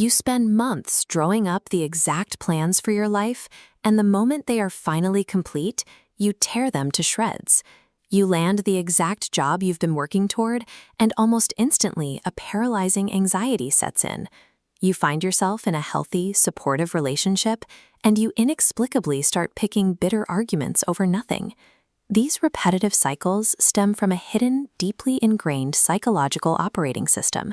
You spend months drawing up the exact plans for your life, and the moment they are finally complete, you tear them to shreds. You land the exact job you've been working toward, and almost instantly a paralyzing anxiety sets in. You find yourself in a healthy, supportive relationship, and you inexplicably start picking bitter arguments over nothing. These repetitive cycles stem from a hidden, deeply ingrained psychological operating system.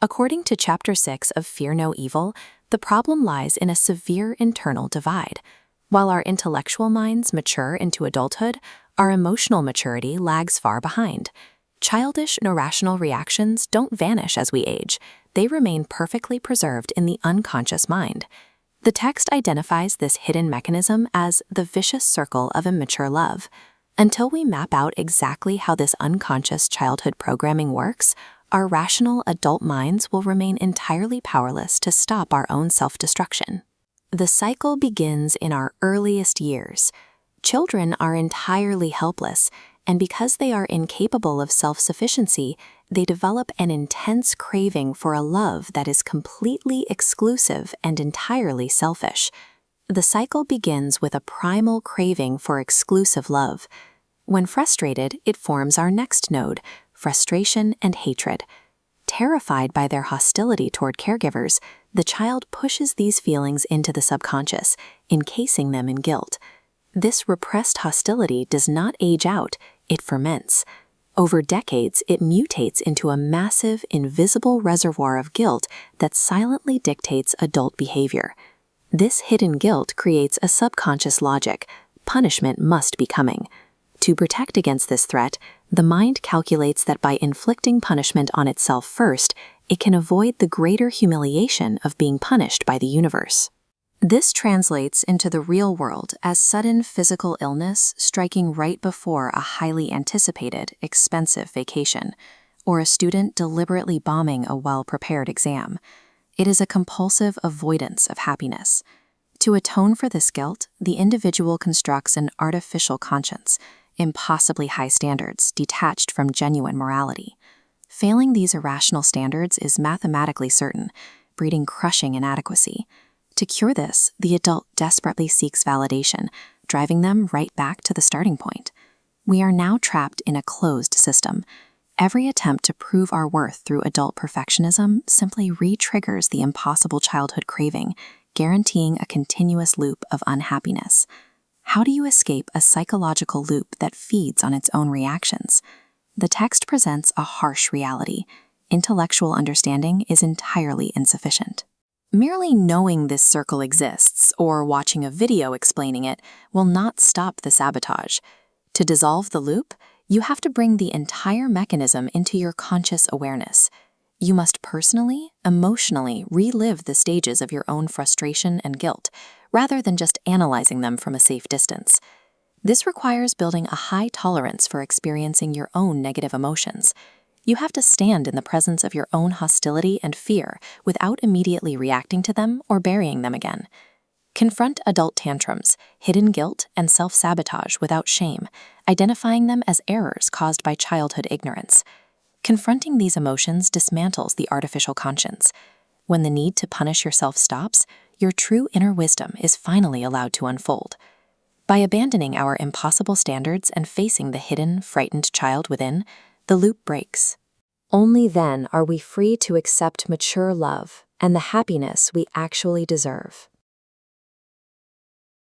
According to Chapter 6 of Fear No Evil, the problem lies in a severe internal divide. While our intellectual minds mature into adulthood, our emotional maturity lags far behind. Childish and irrational reactions don't vanish as we age. They remain perfectly preserved in the unconscious mind. The text identifies this hidden mechanism as the vicious circle of immature love. Until we map out exactly how this unconscious childhood programming works, our rational adult minds will remain entirely powerless to stop our own self-destruction. The cycle begins in our earliest years. Children are entirely helpless, and because they are incapable of self-sufficiency, they develop an intense craving for a love that is completely exclusive and entirely selfish. The cycle begins with a primal craving for exclusive love. When frustrated, it forms our next node, frustration and hatred. Terrified by their hostility toward caregivers, the child pushes these feelings into the subconscious, encasing them in guilt. This repressed hostility does not age out, it ferments. Over decades, it mutates into a massive, invisible reservoir of guilt that silently dictates adult behavior. This hidden guilt creates a subconscious logic: punishment must be coming. To protect against this threat, the mind calculates that by inflicting punishment on itself first, it can avoid the greater humiliation of being punished by the universe. This translates into the real world as sudden physical illness striking right before a highly anticipated, expensive vacation, or a student deliberately bombing a well-prepared exam. It is a compulsive avoidance of happiness. To atone for this guilt, the individual constructs an artificial conscience, impossibly high standards detached from genuine morality. Failing these irrational standards is mathematically certain, breeding crushing inadequacy. To cure this, the adult desperately seeks validation, driving them right back to the starting point. We are now trapped in a closed system. Every attempt to prove our worth through adult perfectionism simply re-triggers the impossible childhood craving, guaranteeing a continuous loop of unhappiness. How do you escape a psychological loop that feeds on its own reactions? The text presents a harsh reality. Intellectual understanding is entirely insufficient. Merely knowing this circle exists or watching a video explaining it will not stop the sabotage. To dissolve the loop, you have to bring the entire mechanism into your conscious awareness. You must personally, emotionally relive the stages of your own frustration and guilt, rather than just analyzing them from a safe distance. This requires building a high tolerance for experiencing your own negative emotions. You have to stand in the presence of your own hostility and fear without immediately reacting to them or burying them again. Confront adult tantrums, hidden guilt, and self-sabotage without shame, identifying them as errors caused by childhood ignorance. Confronting these emotions dismantles the artificial conscience. When the need to punish yourself stops, your true inner wisdom is finally allowed to unfold. By abandoning our impossible standards and facing the hidden, frightened child within, the loop breaks. Only then are we free to accept mature love and the happiness we actually deserve.